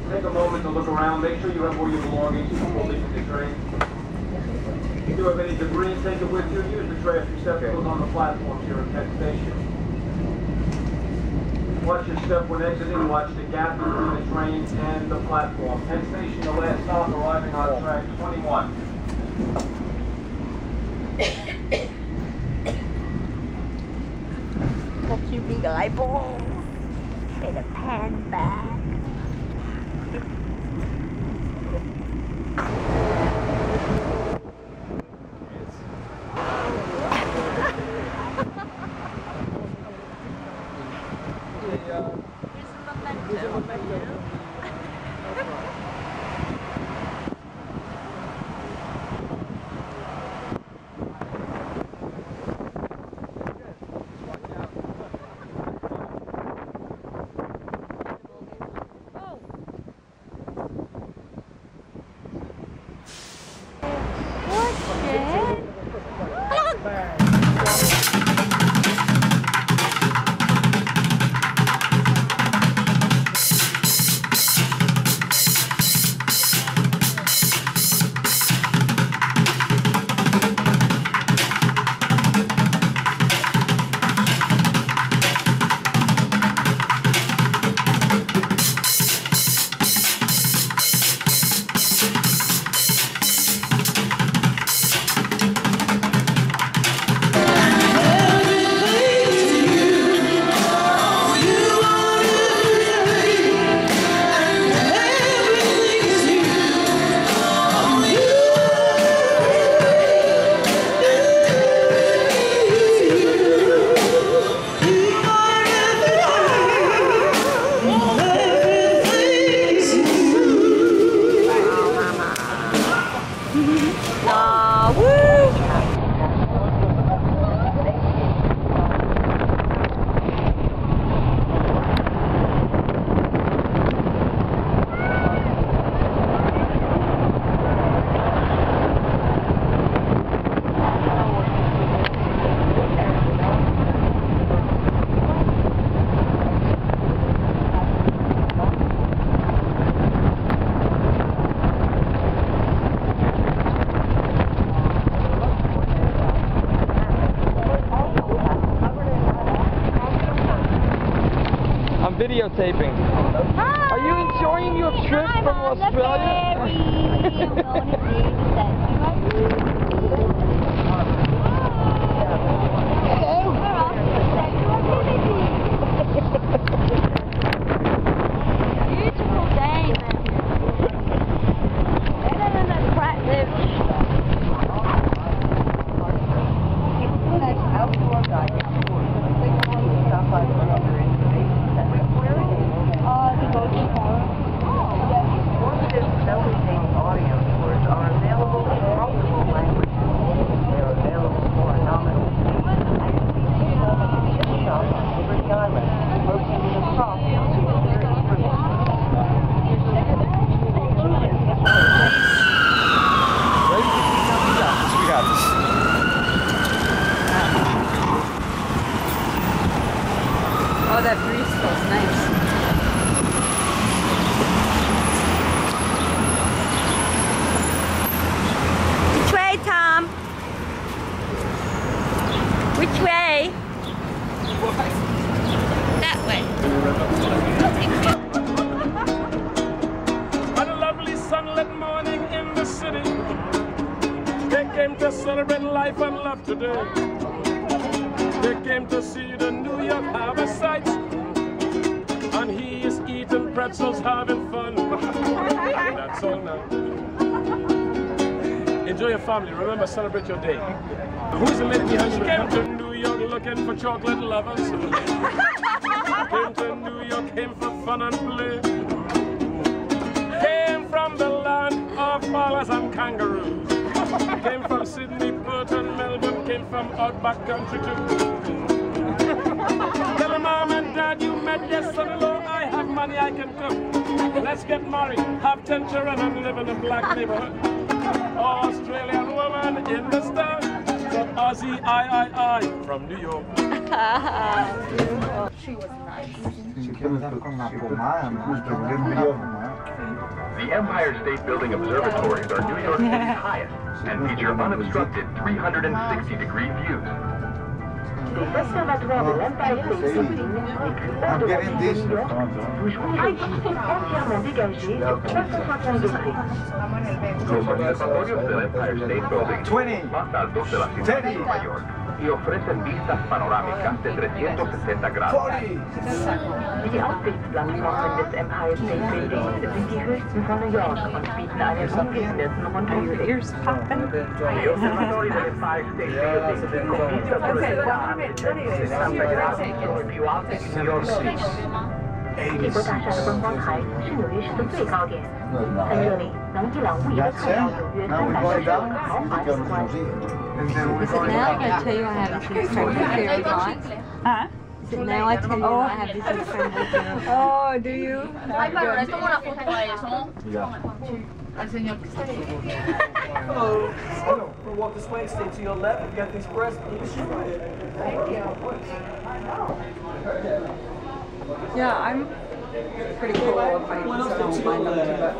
take a moment to look around. Make sure you have all your belongings before leaving the train. If you do have any debris, take it with you. Use the trash receptacles on the platforms here at Penn Station. Watch your step when exiting. Watch the gap between the train and the platform. Penn Station, the last stop, arriving on track 21. Got your big eyeballs and a pan bag. Videotaping. Are you enjoying your trip from Australia? Beautiful day, man. Better than a crap live. Outdoor guide. Audio tours are available in multiple languages. They're available for a nominal fee. Just shop on Liberty Island, located across the We got this. Oh, that breeze smells nice. Which way, Tom? Which way? That way. On a lovely sunlit morning in the city, they came to celebrate life and love today. They came to see the New York Harbor sights, and he is eating pretzels, having fun. That's all now. Enjoy your family. Remember, celebrate your day. Who's the lady behind you? Came to New York looking for chocolate lovers. Came to New York, came for fun and play. Came from the land of koalas and kangaroos. Came from Sydney, Perth and Melbourne. Came from outback country too. Tell mom and dad you met your son-in-law. I have money, I can cook. Let's get married, have 10 children and live in a black neighborhood. Australian woman in the stars. From Aussie, I from New York. She was nice. The Empire State Building observatories are New York City's highest and feature unobstructed 360-degree views. Les observatoires de l'Empire State Building, les plus hauts de la ville de New York, vous jouissez d'une vue entièrement dégagée sur 360 degrés. Los observatorios del Empire State Building son los más altos de la ciudad de Nueva York y ofrecen vistas panorámicas de 360 grados. Die Aussichtsplattformen des Empire State Buildings sind die höchsten von New York und bieten einen ungehinderten Rundblick. El observatorio del Empire State Building con vistas por el ciudad de 360 grados son el più alto in New York City. 帝国大厦的观光台是纽约市的最高点，在这里能一览无遗地看到纽约360度的豪华景观。 Is it now I tell you I have this incredibly fairy lights? Huh? Is it now I tell you I have this incredibly fairy lights? Oh, do you? Ay, pero le tomo una foto a eso. Al señor que está ahí. Hello. We'll walk this way, stay to your left. You got the express. Yeah, I'm pretty cool with heights. I don't mind them too much.